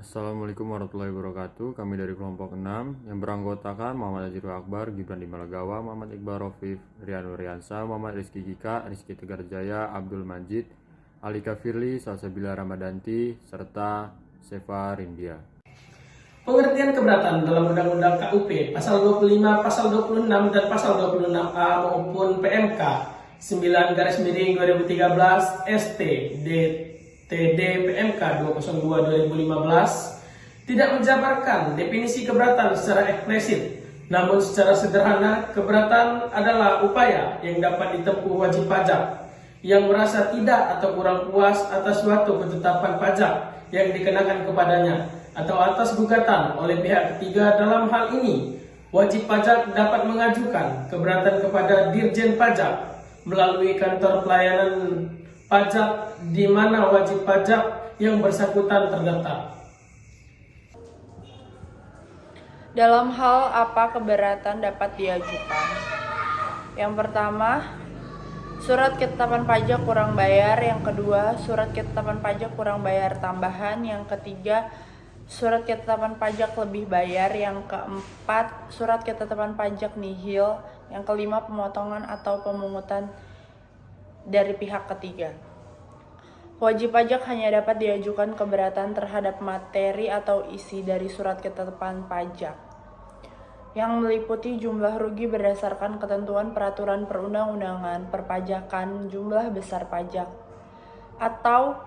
Assalamualaikum warahmatullahi wabarakatuh. Kami dari kelompok 6 yang beranggotakan Muhammad Azirul Akbar, Gibran Dimalagawa, Muhammad Iqbal Rofif, Rian Nuriansa, Muhammad Rizky Gika, Rizky Tegarjaya, Abdul Majid, Alika Firly, Salsabila Ramadanti, serta Seva Rindia. Pengertian keberatan dalam Undang-Undang KUP Pasal 25, Pasal 26, dan Pasal 26A maupun PMK 9/2013 ST DTD PMK 202/2015 tidak menjabarkan definisi keberatan secara eksplisit. Namun secara sederhana, keberatan adalah upaya yang dapat ditempuh wajib pajak yang merasa tidak atau kurang puas atas suatu ketetapan pajak yang dikenakan kepadanya atau atas gugatan oleh pihak ketiga. Dalam hal ini, wajib pajak dapat mengajukan keberatan kepada Dirjen Pajak melalui kantor pelayanan pajak di mana wajib pajak yang bersangkutan terdaftar. Dalam hal apa keberatan dapat diajukan? Yang pertama, surat ketetapan pajak kurang bayar. Yang kedua, surat ketetapan pajak kurang bayar tambahan. Yang ketiga, surat ketetapan pajak lebih bayar. Yang keempat, surat ketetapan pajak nihil. Yang kelima, pemotongan atau pemungutan dari pihak ketiga. Wajib pajak hanya dapat diajukan keberatan terhadap materi atau isi dari surat ketetapan pajak yang meliputi jumlah rugi berdasarkan ketentuan peraturan perundang-undangan perpajakan, jumlah besar pajak, atau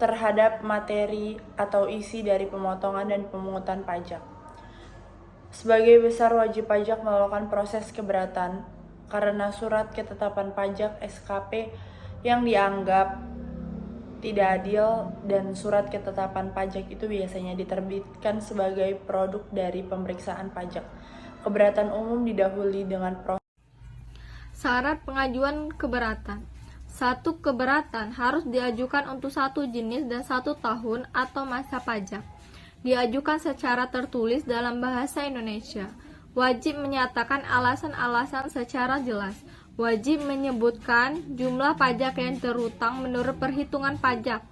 terhadap materi atau isi dari pemotongan dan pemungutan pajak. Sebagai besar, wajib pajak melakukan proses keberatan karena surat ketetapan pajak SKP yang dianggap tidak adil, dan surat ketetapan pajak itu biasanya diterbitkan sebagai produk dari pemeriksaan pajak. Keberatan umum didahului dengan proses. Syarat pengajuan keberatan. Satu keberatan harus diajukan untuk satu jenis dan 1 tahun atau masa pajak. Diajukan secara tertulis dalam bahasa Indonesia. Wajib menyatakan alasan-alasan secara jelas. Wajib menyebutkan jumlah pajak yang terutang menurut perhitungan pajak.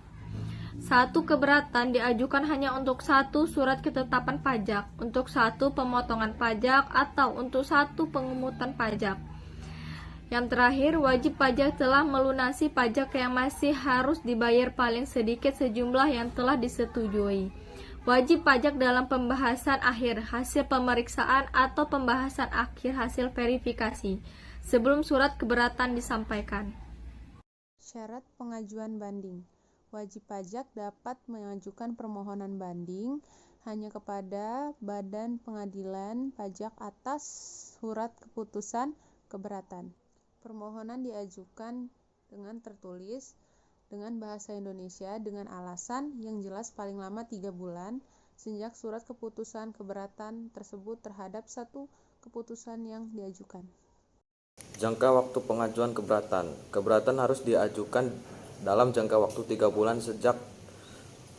Satu keberatan diajukan hanya untuk 1 surat ketetapan pajak, untuk 1 pemotongan pajak, atau untuk 1 pemungutan pajak. Yang terakhir, wajib pajak telah melunasi pajak yang masih harus dibayar paling sedikit sejumlah yang telah disetujui. Wajib pajak dalam pembahasan akhir hasil pemeriksaan atau pembahasan akhir hasil verifikasi sebelum surat keberatan disampaikan. Syarat pengajuan banding. Wajib pajak dapat mengajukan permohonan banding hanya kepada Badan Pengadilan Pajak atas surat keputusan keberatan. Permohonan diajukan dengan tertulis dengan bahasa Indonesia dengan alasan yang jelas paling lama 3 bulan sejak surat keputusan keberatan tersebut terhadap satu keputusan yang diajukan. Jangka waktu pengajuan keberatan. Keberatan harus diajukan dalam jangka waktu 3 bulan sejak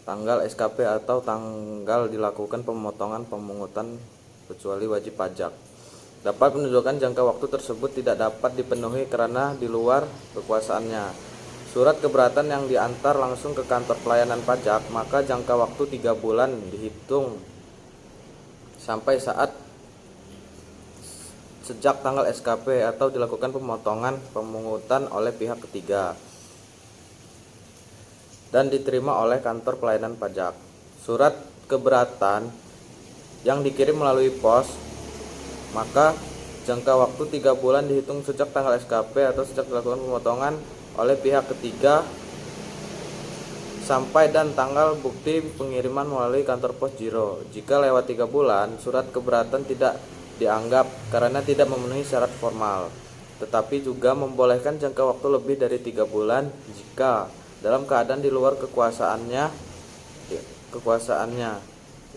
tanggal SKP atau tanggal dilakukan pemotongan pemungutan kecuali wajib pajak. Dapat menunjukkan jangka waktu tersebut tidak dapat dipenuhi karena di luar kekuasaannya. Surat keberatan yang diantar langsung ke kantor pelayanan pajak, maka jangka waktu 3 bulan dihitung sampai saat sejak tanggal SKP atau dilakukan pemotongan pemungutan oleh pihak ketiga dan diterima oleh kantor pelayanan pajak. Surat keberatan yang dikirim melalui pos, maka jangka waktu 3 bulan dihitung sejak tanggal SKP atau sejak dilakukan pemotongan oleh pihak ketiga sampai dan tanggal bukti pengiriman melalui kantor pos Giro. Jika lewat 3 bulan, surat keberatan tidak dianggap karena tidak memenuhi syarat formal, tetapi juga membolehkan jangka waktu lebih dari 3 bulan jika dalam keadaan di luar kekuasaannya.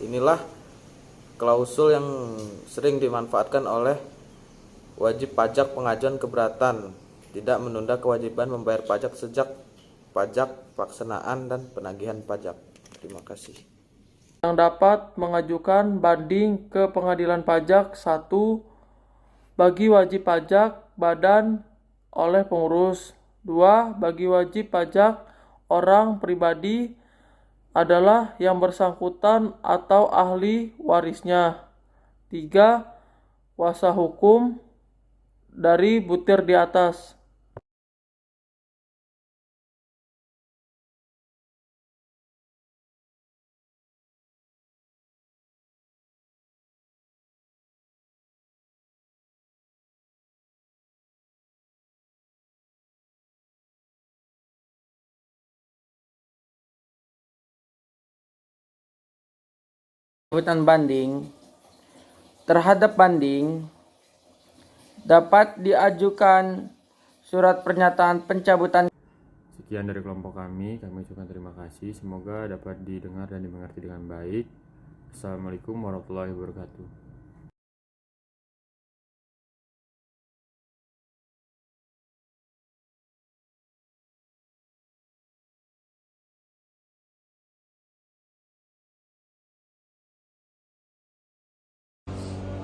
Inilah klausul yang sering dimanfaatkan oleh wajib pajak pengajuan keberatan, tidak menunda kewajiban membayar pajak sejak pajak pelaksanaan dan penagihan pajak. Terima kasih. Yang dapat mengajukan banding ke pengadilan pajak: 1. Bagi wajib pajak badan oleh pengurus. 2. Bagi wajib pajak orang pribadi adalah yang bersangkutan atau ahli warisnya. 3. Kuasa hukum dari butir di atas. Pencabutan banding terhadap banding dapat diajukan surat pernyataan pencabutan. Sekian dari kelompok kami ucapkan terima kasih. Semoga dapat didengar dan dimengerti dengan baik. Assalamualaikum warahmatullahi wabarakatuh.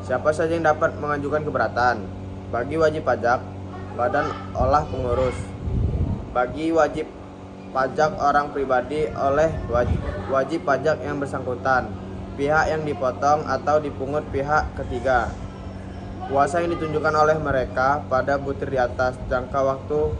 Siapa saja yang dapat mengajukan keberatan? Bagi wajib pajak, badan olah pengurus. Bagi wajib pajak orang pribadi oleh wajib pajak yang bersangkutan, pihak yang dipotong atau dipungut pihak ketiga. Kuasa yang ditunjukkan oleh mereka pada butir di atas, jangka waktu